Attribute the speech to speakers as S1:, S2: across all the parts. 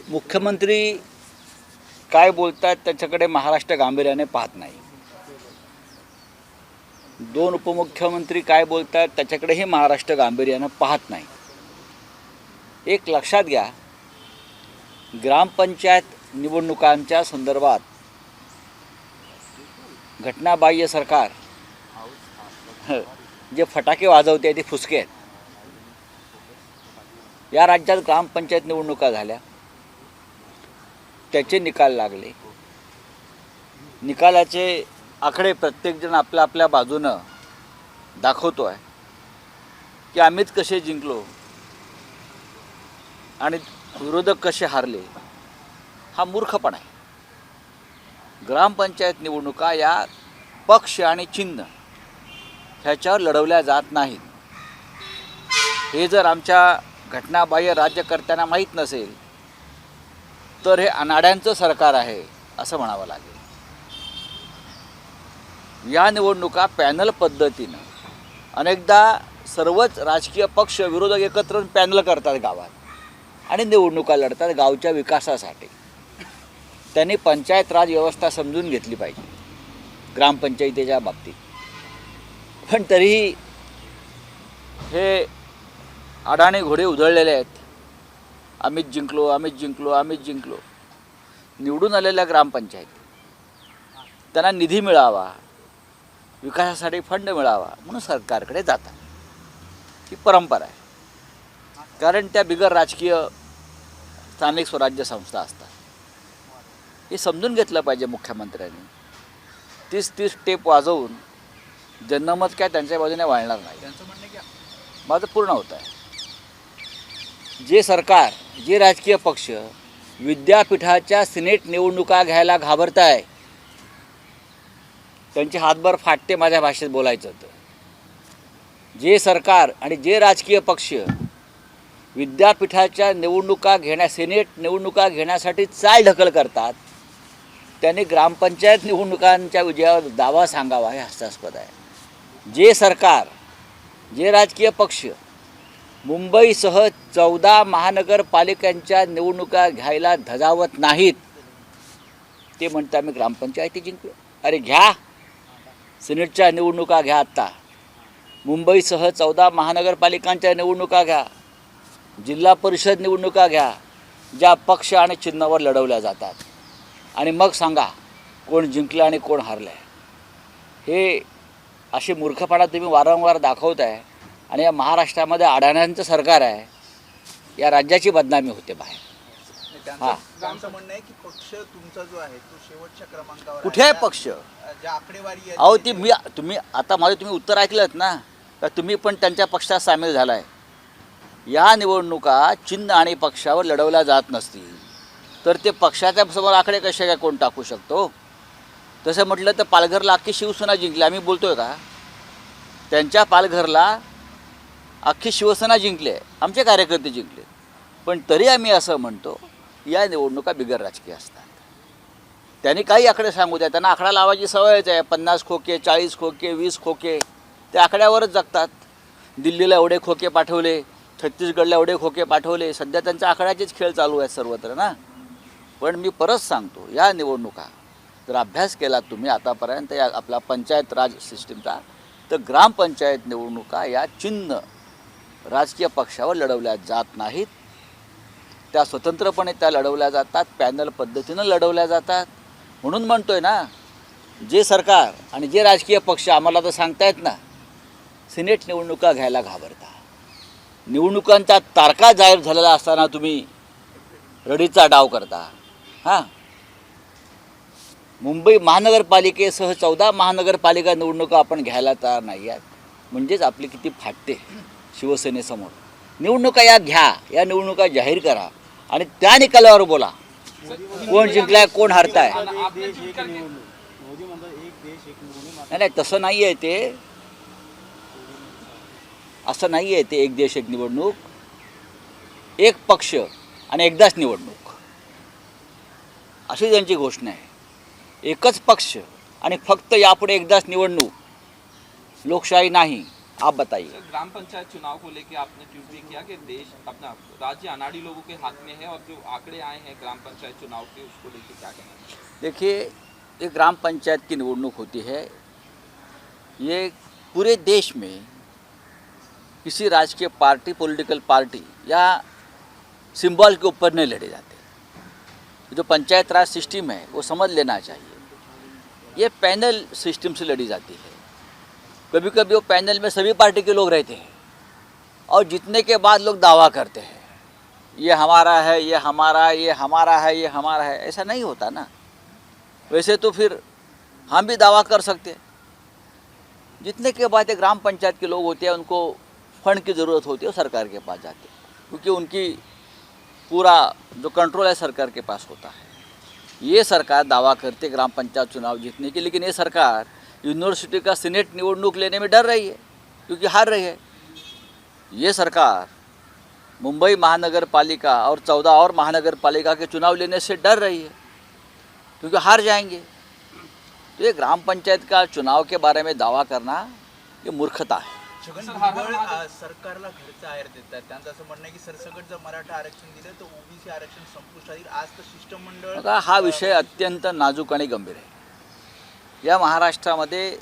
S1: मुख्यमंत्री काय बोलतात त्याच्याकडे महाराष्ट्र गांभीर्याने पाहत नाही. दोन उपमुख्यमंत्री काय बोलतात त्याच्याकडेही महाराष्ट्र गांभीर्याने पाहत नाही. एक लक्षात घ्या, ग्रामपंचायत निवडणुकांच्या संदर्भात घटनाबाह्य सरकार जे फटाके वाजवते ते फुसके आहेत. या राज्यात ग्रामपंचायत निवडणुका झाल्या, त्याचे निकाल लागले. निकालाचे आकडे प्रत्येकजण आपल्या आपल्या बाजूनं दाखवतो आहे की आम्हीच कसे जिंकलो आणि विरोधक कसे हारले. हा मूर्खपणा आहे. ग्रामपंचायत निवडणुका या पक्ष आणि चिन्ह ह्याच्यावर लढवल्या जात नाहीत. हे जर आमच्या घटनाबाह्य राज्यकर्त्यांना माहीत नसेल तर हे अनाड्यांचं सरकार आहे असं म्हणावं लागेल. या निवडणुका पॅनल पद्धतीनं अनेकदा सर्वच राजकीय पक्ष विरोधक एकत्र पॅनल करतात गावात आणि निवडणुका लढतात गावच्या विकासासाठी. त्यांनी पंचायत राज व्यवस्था समजून घेतली पाहिजे ग्रामपंचायतीच्या बाबतीत. पण तरीही हे अडाणी घोडे उधळलेले आहेत. आम्हीच जिंकलो, आम्हीच जिंकलो, आम्हीच जिंकलो. निवडून आलेल्या ग्रामपंचायती त्यांना निधी मिळावा, विकासासाठी फंड मिळावा म्हणून सरकारकडे जातात. ही परंपरा आहे. कारण त्या बिगर राजकीय स्थानिक स्वराज्य संस्था असतात. हे समजून घेतलं पाहिजे मुख्यमंत्र्यांनी. 30 टेप वाजवून जनमत काय त्यांच्या बाजूने वाढणार नाही. माझं पूर्ण होत आहे. जे सरकार, जे राजकीय पक्ष विद्यापीठाच्या सिनेट निवडणुका घ्यायला घाबरत आहे त्यांचे हातभर फाटते. माझ्या भाषेत बोलायचं तर जे सरकार आणि जे राजकीय पक्ष विद्यापीठाच्या निवडणुका सिनेट निवडणुका घेण्यासाठी चालढकल करतात त्यांनी ग्रामपंचायत निवडणुकांच्या विजयावर दावा सांगावा हे हास्यास्पद आहे. जे सरकार, जे राजकीय पक्ष मुंबईसह 14 महानगरपालिकांच्या निवडणुका घ्यायला धजावत नाहीत ते म्हणतात आम्ही ग्रामपंचायती जिंकलो. अरे घ्या, सिनेटच्या निवडणुका घ्या. आत्ता मुंबईसह 14 महानगरपालिकांच्या निवडणुका घ्या, जिल्हा परिषद निवडणुका घ्या ज्या पक्ष आणि चिन्हावर लढवल्या जातात आणि मग सांगा कोण जिंकलं आणि कोण हरलं आहे. हे अशी मूर्खपणा तुम्ही वारंवार दाखवत आहे आणि या महाराष्ट्रामध्ये अडाण्यांचं सरकार आहे. या राज्याची बदनामी होते बाहेर. हां,
S2: आमचं म्हणणं आहे की पक्ष तुमचा जो आहे तो शेवटच्या क्रमांकावर
S1: कुठे आहे पक्ष?
S2: ज्या आकडेवारी आहे
S1: अहो ती तुम्ही आता तुम्ही उत्तर ऐकलंत ना का तुम्ही पण त्यांच्या पक्षात सामील झाला आहे. या निवडणुका चिन्ह आणि पक्षावर लढवल्या जात नसतील तर ते पक्षाच्या समोर आकडे कसे काय कोण टाकू शकतो? तसं म्हटलं तर पालघरला अख्खी शिवसेना जिंकली. आम्ही बोलतो आहे का? त्यांच्या पालघरला अख्खी शिवसेना जिंकली आहे, आमचे कार्यकर्ते जिंकले. पण तरी आम्ही असं म्हणतो या निवडणुका बिगर राजकीय असतात. त्यांनी काही आकडे सांगू द्या, त्यांना आकडा लावायची सवयच आहे. 50 खोके, 40 खोके, 20 खोके ते आकड्यावरच जगतात. दिल्लीला एवढे खोके पाठवले, छत्तीसगडला एवढे खोके पाठवले. सध्या त्यांच्या आकड्याचेच खेळ चालू आहेत सर्वत्र ना. पण मी परत सांगतो, या निवडणुका जर अभ्यास केला तुम्ही आतापर्यंत या आपला पंचायत राज सिस्टीमचा तर ग्रामपंचायत निवडणुका या चिन्ह राजकीय पक्षावर लढवल्या जात नाहीत. त्या स्वतंत्रपणे त्या लढवल्या जातात, पॅनल पद्धतीनं लढवल्या जातात. म्हणून म्हणतोय ना, जे सरकार आणि जे राजकीय पक्ष आम्हाला तर सांगतायत ना सिनेट निवडणुका घ्यायला घाबरता. निवडणुकांच्या तारखा जाहीर झालेल्या असताना तुम्ही रडीचा डाव करता. हां, मुंबई महानगरपालिकेसह 14 महानगरपालिका निवडणुका आपण घ्यायला तयार नाही आहेत म्हणजेच आपली किती फाटते शिवसेनेसमोर. निवडणुका या घ्या, या निवडणुका जाहीर करा आणि त्या निकालावर बोला कोण जिंकलाय कोण हरताय. नाही तसं नाही आहे ते. असं नाही आहे ते. एक देश एक निवडणूक, एक पक्ष आणि एकदाच निवडणूक अशी त्यांची घोषणा आहे. एकच पक्ष आणि फक्त यापुढे एकदाच निवडणूक. लोकशाही नाही आप बताइए।
S3: सर, ग्राम पंचायत चुनाव को लेके आपने ट्वीट भी किया कि देश अपना राज्य अनाड़ी लोगों के हाथ में है और जो आंकड़े आए हैं ग्राम पंचायत चुनाव के उसको लेके क्या कहना है?
S1: देखिए, ये ग्राम पंचायत की निवडणूक होती है, ये पूरे देश में किसी राजकीय पार्टी, पॉलिटिकल पार्टी या सिंबल के ऊपर नहीं लड़े जाते। जो पंचायत राज सिस्टम है वो समझ लेना चाहिए। ये पैनल सिस्टम से लड़ी जाती है। कभी कभी वो पैनल में सभी पार्टी के लोग रहते हैं और जीतने के बाद लोग दावा करते हैं ये हमारा है, ये हमारा है, ये हमारा है, ये हमारा है। ऐसा नहीं होता ना। वैसे तो फिर हम भी दावा कर सकते हैं। जीतने के बाद ये ग्राम पंचायत के लोग होते हैं, उनको फंड की ज़रूरत होती है, सरकार के पास जाते हैं, क्योंकि उनकी पूरा जो कंट्रोल है सरकार के पास होता है। ये सरकार दावा करती है ग्राम पंचायत चुनाव जीतने की, लेकिन ये सरकार यूनिवर्सिटी का सीनेट निवडणूक लेने में डर रही है क्योंकि हार रही है। ये सरकार मुंबई महानगर पालिका और 14 और महानगर पालिका के चुनाव लेने से डर रही है क्योंकि हार जाएंगे। तो ये ग्राम पंचायत का चुनाव के बारे में दावा करना ये मूर्खता है।
S2: छगन
S3: सर, हा-
S2: भुजबळ
S3: हा-
S2: सरकारला घरचं आहेर देतात. त्यांचं असं म्हणणं आहे की सरसकट जर मराठा आरक्षण दिलं तर ओबीसी आरक्षण संपुष्टात येईल. आज तर शिष्टमंडळ
S1: बघा, हा विषय अत्यंत नाजूक आणि गंभीर आहे। या महाराष्ट्रामध्ये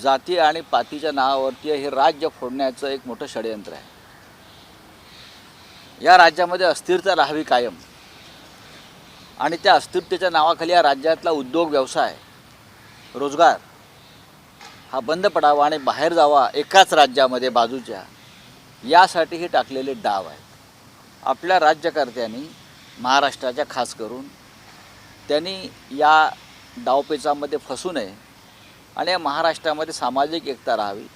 S1: जाती आणि पातीच्या नावावरती हे राज्य फोडण्याचं एक मोठं षडयंत्र आहे। या राज्यामध्ये अस्थिरता राहावी कायम आणि त्या अस्थिरतेच्या नावाखाली या राज्यातला उद्योग, व्यवसाय, रोजगार हा बंद पडावा आणि बाहेर जावा एकाच राज्यामध्ये बाजूच्या, यासाठी हे टाकलेले डाव आहेत। आपल्या राज्यकर्त्यांनी, महाराष्ट्राच्या खास करून, त्यांनी या डावपेचामध्ये फसू नये आणि या महाराष्ट्रामध्ये सामाजिक एकता राहावी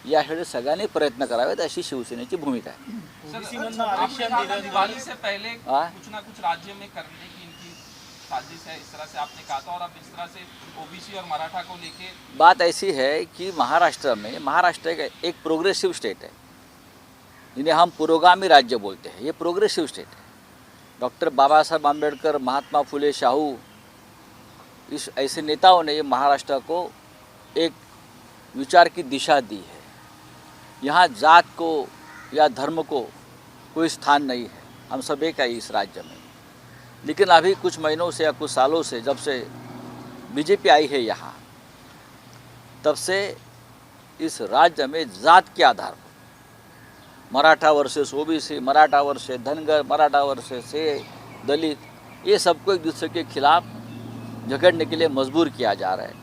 S1: यासाठी सगळ्यांनी प्रयत्न करावेत, अशी शिवसेनेची भूमिका आहे।
S3: सर, आपने कहा था दिवाली से पहले
S1: हाँ?
S3: कुछ ना कुछ राज्य में करने की इनकी साजिश है, इस तरह से आपने कहा था, और अब इस तरह से ओबीसी और मराठा को लेके
S1: बात ऐसी है कि महाराष्ट्र एक प्रोग्रेसिव स्टेट है, जिन्हें हम पुरोगामी राज्य बोलते हैं। ये प्रोग्रेसिव स्टेट है। डॉक्टर बाबा साहब आम्बेडकर, महात्मा फुले, शाहू, इस ऐसे नेताओं ने ये महाराष्ट्र को एक विचार की दिशा दी है। यहाँ जात को या धर्म को कोई स्थान नहीं है, हम सब एक है इस राज्य में। लेकिन अभी कुछ महीनों से या कुछ सालों से, जब से बीजेपी आई है यहाँ, तब से इस राज्य में जात के आधार पर Maratha versus OBC, Maratha versus Dhangar, Maratha versus से दलित, ये सबको एक दूसरे के खिलाफ झगड़ने के लिए मजबूर किया जा रहा है।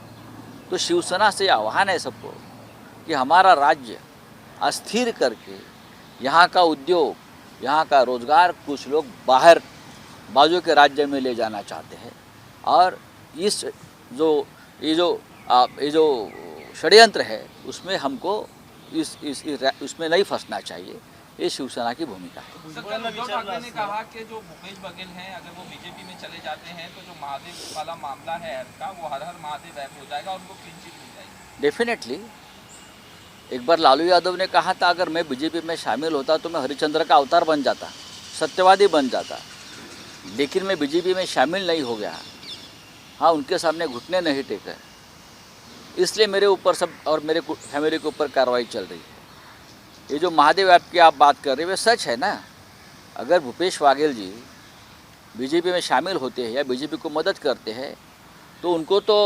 S1: तो शिवसेना से आह्वान है सबको कि हमारा राज्य अस्थिर करके यहाँ का उद्योग, यहाँ का रोजगार कुछ लोग बाहर बाजू के राज्य में ले जाना चाहते हैं, और इस ये जो षड्यंत्र है उसमें हमको इसमें नहीं फंसना चाहिए। ये शिवसेना की भूमिका है।
S3: सर, कल उद्धव ठाकरे ने कहा कि जो भूपेश बघेल हैं, अगर वो बीजेपी में चले जाते हैं तो जो महादेव वाला मामला है ऐप का, वो हर हर महादेव ऐप हो जाएगा और उनको क्लीन चिट मिल जाएगी।
S1: डेफिनेटली। एक बार लालू यादव ने कहा था, अगर मैं बीजेपी में शामिल होता तो मैं हरिश्चंद्र का अवतार बन जाता, सत्यवादी बन जाता, लेकिन मैं बीजेपी में शामिल नहीं हो गया। हाँ, उनके सामने घुटने नहीं टेके, इसलिए मेरे ऊपर सब और मेरे फैमिली के ऊपर कार्रवाई चल रही है। ये जो महादेव ऐप की आप बात कर रहे हैं, वे सच है ना। अगर भूपेश बघेल जी बीजेपी में शामिल होते हैं या बीजेपी को मदद करते हैं तो उनको तो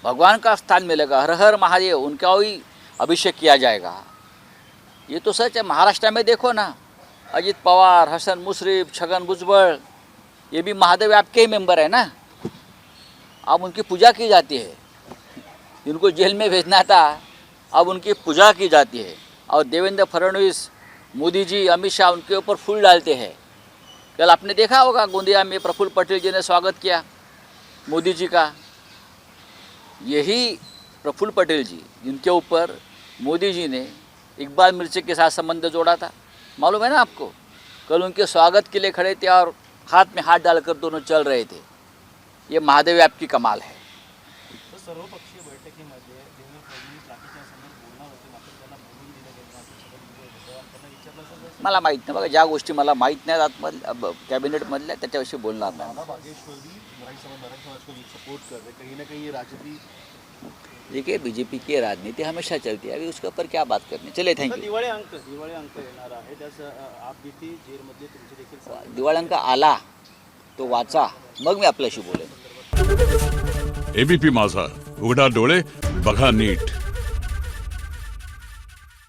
S1: भगवान का स्थान मिलेगा, हर हर महादेव, उनका ही अभिषेक किया जाएगा। ये तो सच है। महाराष्ट्र में देखो ना, अजित पवार, हसन मुश्रीफ, छगन भुजबळ, ये भी महादेव ऐप के ही मेंबर है ना। अब उनकी पूजा की जाती है। जिनको जेल में भेजना था, अब उनकी पूजा की जाती है। और देवेंद्र फडणवीस, मोदी जी, अमित शाह उनके ऊपर फूल डालते हैं। कल आपने देखा होगा गोंदिया में प्रफुल्ल पटेल जी ने स्वागत किया मोदी जी का। यही प्रफुल्ल पटेल जी, जिनके ऊपर मोदी जी ने इकबाल मिर्ची के साथ संबंध जोड़ा था, मालूम है ना आपको। कल उनके स्वागत के लिए खड़े थे और हाथ में हाथ डालकर दोनों चल रहे थे। ये महादेव ऐप की कमाल है।
S4: सर्वपक्षीय बैठकीमध्ये देवेंद्र फडणवीस लाठीच्या समोर बोलणार होते, मात्र त्यांना बोलून दिलं गेलं असं छगन भुजबळ होतं. त्यांना विचारलं असेल
S1: मला माहीत नाही बघा, ज्या गोष्टी मला माहीत नाही आतमधल्या कॅबिनेटमधल्या त्याच्याविषयी बोलणार नाही।
S4: बागेश्वरी नारायण समाज को सपोर्ट कर रहे, कहीं ना कहीं ये राजनीति
S1: देखिए बीजेपी की राजनीति हमेशा चलती है, अभी उसके ऊपर क्या बात करनी. चलिए
S4: आता
S1: थँक्यू.
S4: दिवाळी अंक येणार आहे त्यास आपबीती जेलमधले तुमचे देखील सहभागी
S1: दिवाळी अंक आला तो वाचा, मग मी आपल्याशी बोलेन.
S5: एबीपी माझा, उघडा डोळे बघा नीट.